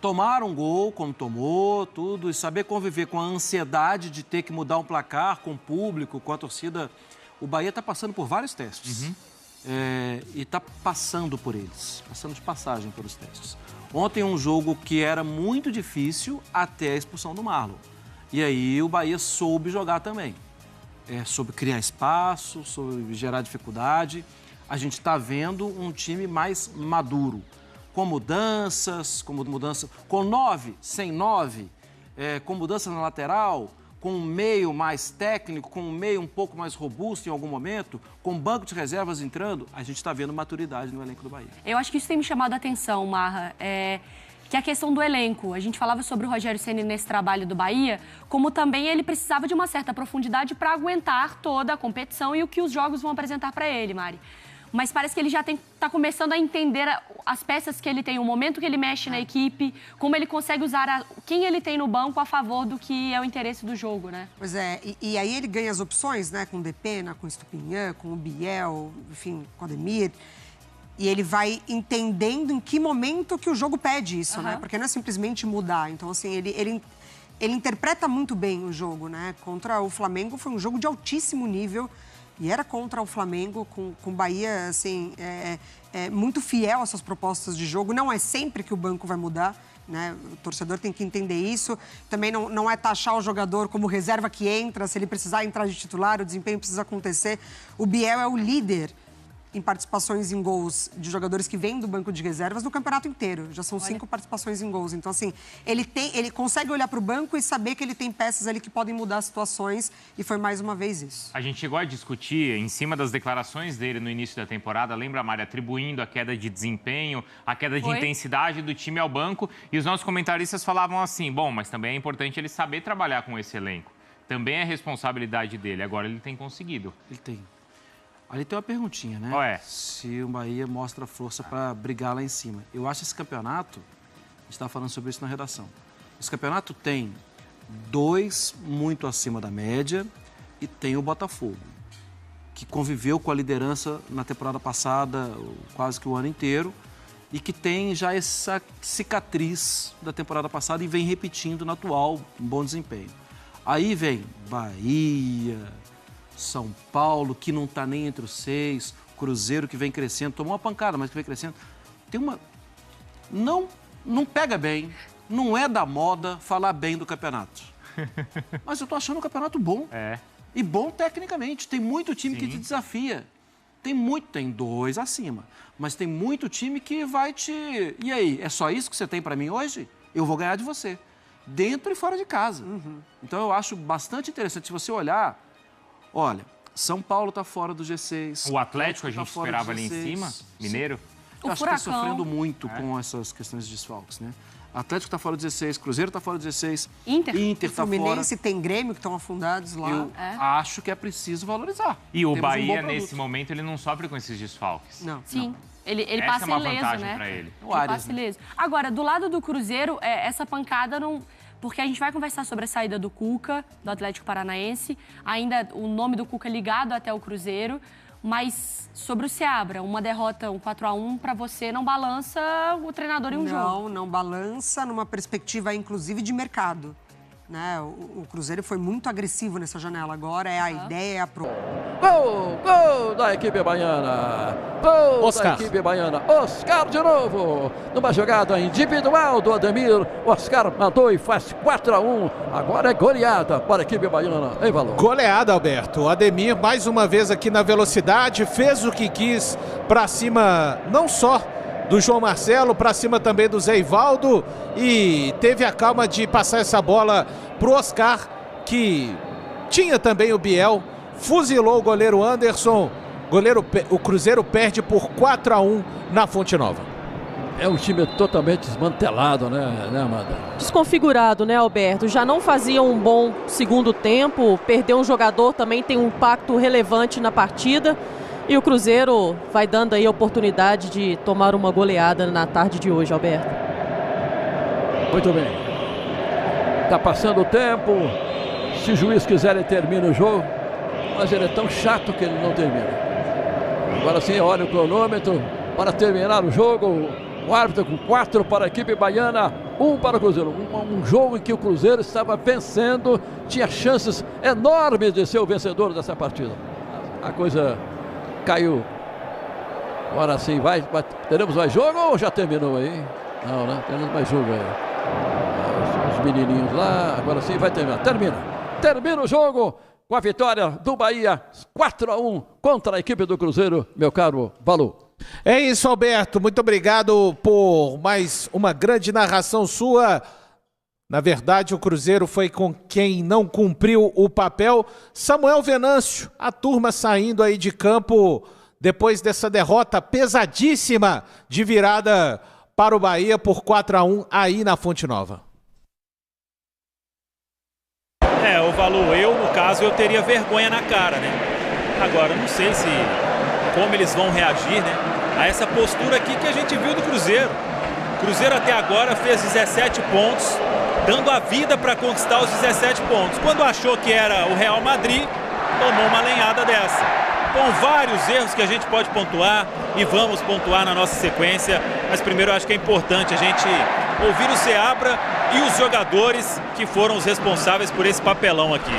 tomar um gol, como tomou, tudo, e saber conviver com a ansiedade de ter que mudar um placar com o público, com a torcida. O Bahia está passando por vários testes. E está passando por eles, passando de passagem pelos testes. Ontem um jogo que era muito difícil até a expulsão do Marlon. E aí o Bahia soube jogar também. Soube criar espaço, soube gerar dificuldade. A gente está vendo um time mais maduro. Com mudanças, com 9, sem 9, com mudanças na lateral, com um meio mais técnico, com um meio um pouco mais robusto em algum momento, com banco de reservas entrando, a gente está vendo maturidade no elenco do Bahia. Eu acho que isso tem me chamado a atenção, Marra, que é a questão do elenco. A gente falava sobre o Rogério Ceni nesse trabalho do Bahia, como também ele precisava de uma certa profundidade para aguentar toda a competição e o que os jogos vão apresentar para ele, Mari. Mas parece que ele já está começando a entender as peças que ele tem, o momento que ele mexe na equipe, como ele consegue usar quem ele tem no banco a favor do que é o interesse do jogo, né? Pois é, e aí ele ganha as opções, né? Com o Depena, com o Estupinhan, com o Biel, enfim, com o Ademir. E ele vai entendendo em que momento que o jogo pede isso, né? Porque não é simplesmente mudar. Então, assim, ele interpreta muito bem o jogo, né? Contra o Flamengo foi um jogo de altíssimo nível. E era contra o Flamengo, com o Bahia, assim, muito fiel às suas propostas de jogo. Não é sempre que o banco vai mudar, né? O torcedor tem que entender isso. Também não é taxar o jogador como reserva que entra. Se ele precisar entrar de titular, o desempenho precisa acontecer. O Biel é o líder em participações em gols de jogadores que vêm do banco de reservas no campeonato inteiro. Já são 5 participações em gols. Então, assim, ele consegue olhar para o banco e saber que ele tem peças ali que podem mudar situações, e foi mais uma vez isso. A gente chegou a discutir, em cima das declarações dele no início da temporada, lembra, Mari, atribuindo a queda de desempenho, a queda de intensidade do time ao banco, e os nossos comentaristas falavam assim, bom, mas também é importante ele saber trabalhar com esse elenco. Também é responsabilidade dele. Agora ele tem conseguido. Ele tem. Ali tem uma perguntinha, né? Qual é? Se o Bahia mostra força para brigar lá em cima. Eu acho esse campeonato, a gente estava falando sobre isso na redação, esse campeonato tem 2 muito acima da média e tem o Botafogo, que conviveu com a liderança na temporada passada, quase que o ano inteiro, e que tem já essa cicatriz da temporada passada e vem repetindo no atual bom desempenho. Aí vem Bahia, São Paulo, que não está nem entre os 6, Cruzeiro, que vem crescendo, tomou uma pancada, mas que vem crescendo. Tem uma... Não pega bem, não é da moda falar bem do campeonato. Mas eu tô achando o campeonato bom. E bom tecnicamente. Tem muito time que te desafia. Tem 2 acima. Mas tem muito time que vai te... E aí, é só isso que você tem para mim hoje? Eu vou ganhar de você. Dentro e fora de casa. Então eu acho bastante interessante. Se você olhar... Olha, São Paulo está fora do G6. O Atlético a gente esperava ali em cima, Mineiro. Eu acho que está sofrendo muito com essas questões de desfalques, né? Atlético está fora do 16, Cruzeiro está fora do 16, Inter está fora. Fluminense tem Grêmio que estão afundados lá. Eu acho que é preciso valorizar. E o Bahia, nesse momento, ele não sofre com esses desfalques. Não. Sim. Ele Essa passa é uma ileso, vantagem né? para ele. Ele passa ileso. Agora, do lado do Cruzeiro, essa pancada não... Porque a gente vai conversar sobre a saída do Cuca, do Atlético Paranaense. Ainda o nome do Cuca ligado até o Cruzeiro. Mas sobre o Seabra, uma derrota, um 4-1, para você não balança o treinador em um jogo? Não balança numa perspectiva, inclusive, de mercado. Né? O Cruzeiro foi muito agressivo nessa janela. Agora é a ideia, Gol da equipe baiana. Gol da equipe baiana. Oscar de novo. Numa jogada individual do Ademir. Oscar mandou e faz 4-1. Agora é goleada para a equipe baiana em valor. Goleada, Alberto. O Ademir, mais uma vez aqui na velocidade, fez o que quis para cima, não só do João Marcelo, para cima também do Zé Ivaldo, e teve a calma de passar essa bola pro Oscar, que tinha também o Biel, fuzilou o goleiro Anderson. O Cruzeiro perde por 4-1 na Fonte Nova. É um time totalmente desmantelado, né, Amanda? Desconfigurado, né, Alberto? Já não fazia um bom segundo tempo, perdeu um jogador também tem um impacto relevante na partida. E o Cruzeiro vai dando aí a oportunidade de tomar uma goleada na tarde de hoje, Alberto. Muito bem. Tá passando o tempo. Se o juiz quiser, ele termina o jogo. Mas ele é tão chato que ele não termina. Agora sim, olha o cronômetro para terminar o jogo. O árbitro com 4 para a equipe baiana, 1 para o Cruzeiro. Um jogo em que o Cruzeiro estava vencendo, tinha chances enormes de ser o vencedor dessa partida. A coisa caiu. Agora sim, teremos mais jogo ou já terminou aí? Não, né? Temos mais jogo aí. Os menininhos lá, agora sim vai terminar. Termina o jogo com a vitória do Bahia, 4-1 contra a equipe do Cruzeiro, meu caro Valu. É isso, Alberto. Muito obrigado por mais uma grande narração sua. Na verdade, o Cruzeiro foi com quem não cumpriu o papel. Samuel Venâncio, a turma saindo aí de campo depois dessa derrota pesadíssima de virada para o Bahia por 4-1 aí na Fonte Nova. Ô Valu, no caso, eu teria vergonha na cara, né? Agora, não sei como eles vão reagir, né? A essa postura aqui que a gente viu do Cruzeiro. O Cruzeiro até agora fez 17 pontos, dando a vida para conquistar os 17 pontos. Quando achou que era o Real Madrid, tomou uma lenhada dessa. Com vários erros que a gente pode pontuar e vamos pontuar na nossa sequência. Mas primeiro eu acho que é importante a gente ouvir o Seabra e os jogadores que foram os responsáveis por esse papelão aqui.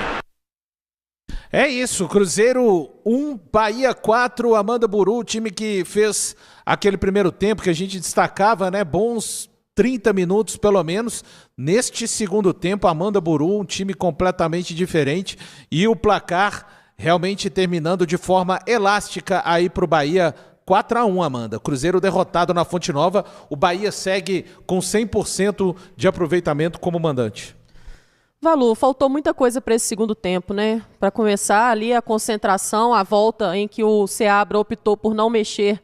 É isso, Cruzeiro 1, Bahia 4, Amanda Buru, o time que fez aquele primeiro tempo que a gente destacava, né? Bons 30 minutos pelo menos. Neste segundo tempo, Amanda Buru, um time completamente diferente e o placar realmente terminando de forma elástica aí para o Bahia. 4-1, Amanda. Cruzeiro derrotado na Fonte Nova. O Bahia segue com 100% de aproveitamento como mandante. Valu, faltou muita coisa para esse segundo tempo, né? Para começar ali a concentração, a volta em que o Seabra optou por não mexer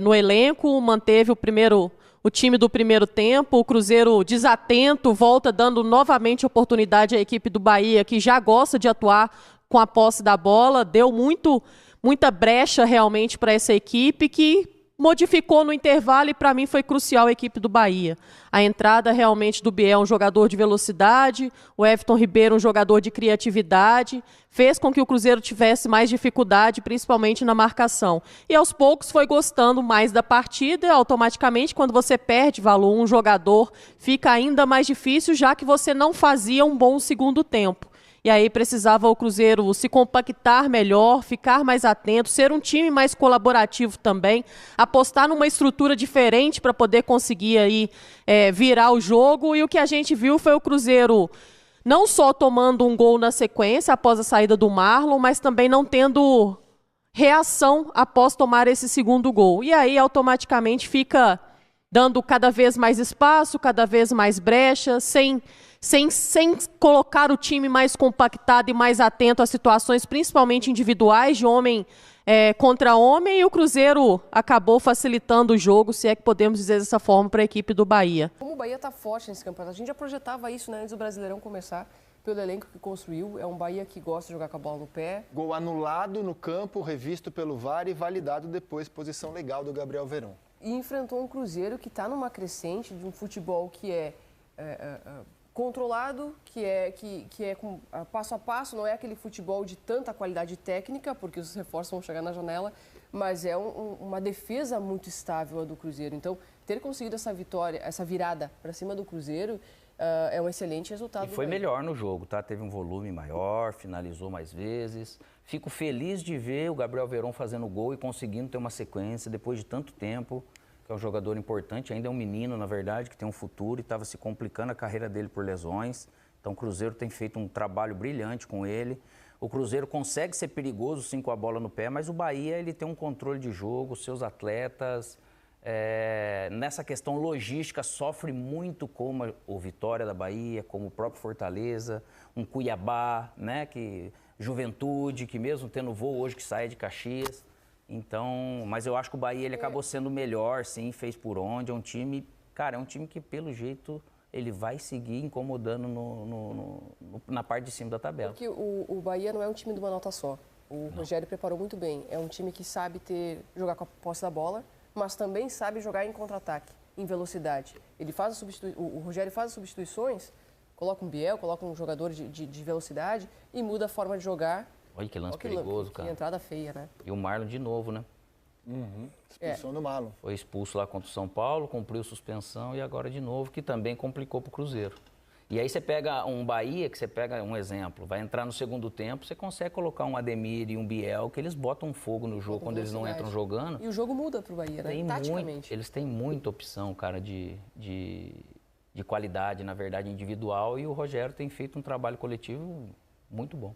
no elenco, manteve o time do primeiro tempo, o Cruzeiro desatento, volta dando novamente oportunidade à equipe do Bahia, que já gosta de atuar com a posse da bola, deu muita brecha realmente para essa equipe que modificou no intervalo e para mim foi crucial a equipe do Bahia. A entrada realmente do Biel, um jogador de velocidade, o Everton Ribeiro, um jogador de criatividade, fez com que o Cruzeiro tivesse mais dificuldade, principalmente na marcação. E aos poucos foi gostando mais da partida, automaticamente quando você perde valor um jogador, fica ainda mais difícil, já que você não fazia um bom segundo tempo. E aí precisava o Cruzeiro se compactar melhor, ficar mais atento, ser um time mais colaborativo também, apostar numa estrutura diferente para poder conseguir aí, virar o jogo. E o que a gente viu foi o Cruzeiro não só tomando um gol na sequência após a saída do Marlon, mas também não tendo reação após tomar esse segundo gol. E aí automaticamente fica dando cada vez mais espaço, cada vez mais brecha, sem colocar o time mais compactado e mais atento às situações, principalmente individuais, de homem contra homem, e o Cruzeiro acabou facilitando o jogo, se é que podemos dizer dessa forma, para a equipe do Bahia. Como o Bahia está forte nesse campeonato, a gente já projetava isso, né, antes do Brasileirão começar, pelo elenco que construiu, é um Bahia que gosta de jogar com a bola no pé. Gol anulado no campo, revisto pelo VAR e validado depois, posição legal do Gabriel Veron. E enfrentou um Cruzeiro que está numa crescente de um futebol que controlado, que é com passo a passo, não é aquele futebol de tanta qualidade técnica, porque os reforços vão chegar na janela, mas é uma defesa muito estável a do Cruzeiro. Então, ter conseguido essa vitória, essa virada para cima do Cruzeiro, é um excelente resultado. E foi melhor no jogo, tá? Teve um volume maior, finalizou mais vezes. Fico feliz de ver o Gabriel Veron fazendo gol e conseguindo ter uma sequência depois de tanto tempo, que é um jogador importante, ainda é um menino, na verdade, que tem um futuro e estava se complicando a carreira dele por lesões. Então o Cruzeiro tem feito um trabalho brilhante com ele. O Cruzeiro consegue ser perigoso, sim, com a bola no pé, mas o Bahia ele tem um controle de jogo, seus atletas, nessa questão logística, sofre muito como o Vitória da Bahia, como o próprio Fortaleza, um Cuiabá, né, Juventude, que mesmo tendo voo hoje que sai de Caxias. Então, mas eu acho que o Bahia ele acabou sendo melhor, sim, fez por onde, é um time, cara, é um time que pelo jeito ele vai seguir incomodando na parte de cima da tabela. Porque o Bahia não é um time de uma nota só, o Rogério preparou muito bem, é um time que sabe jogar com a posse da bola, mas também sabe jogar em contra-ataque, em velocidade. O Rogério faz as substituições, coloca um Biel, coloca um jogador de velocidade e muda a forma de jogar. Olha que lance perigoso, cara. Que entrada feia, né? E o Marlon de novo, né? Expulsão do Marlon. Foi expulso lá contra o São Paulo, cumpriu suspensão e agora de novo, que também complicou para o Cruzeiro. E aí você pega um Bahia, que você pega um exemplo, vai entrar no segundo tempo, você consegue colocar um Ademir e um Biel, que eles botam fogo no jogo quando eles não entram jogando. E o jogo muda pro Bahia, né? Taticamente. Eles têm muita opção, cara, de qualidade, na verdade, individual, e o Rogério tem feito um trabalho coletivo muito bom.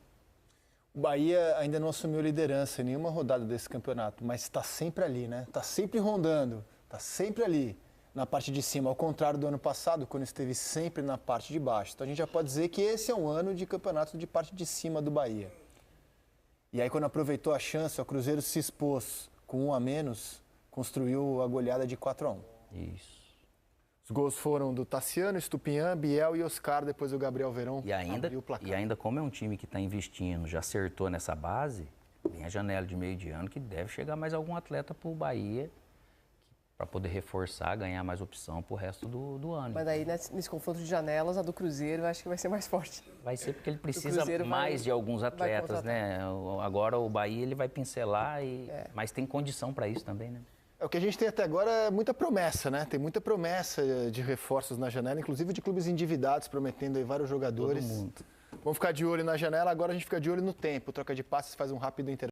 O Bahia ainda não assumiu liderança em nenhuma rodada desse campeonato, mas está sempre ali, né? Está sempre rondando, está sempre ali na parte de cima, ao contrário do ano passado, quando esteve sempre na parte de baixo. Então a gente já pode dizer que esse é um ano de campeonato de parte de cima do Bahia. E aí, quando aproveitou a chance, o Cruzeiro se expôs com 1 a menos, construiu a goleada de 4-1. Isso. Os gols foram do Tassiano, Estupinhan, Biel e Oscar, depois o Gabriel Verón abriu o placar. E ainda como é um time que está investindo, já acertou nessa base, tem a janela de meio de ano que deve chegar mais algum atleta para o Bahia para poder reforçar, ganhar mais opção para o resto do ano. Mas daí, nesse confronto de janelas, a do Cruzeiro eu acho que vai ser mais forte. Vai ser porque ele precisa mais de alguns atletas, né? Agora o Bahia ele vai pincelar, mas tem condição para isso também, né? O que a gente tem até agora é muita promessa, né? Tem muita promessa de reforços na janela, inclusive de clubes endividados, prometendo aí vários jogadores. Todo mundo. Vamos ficar de olho na janela, agora a gente fica de olho no tempo. Troca de passes, faz um rápido intervalo.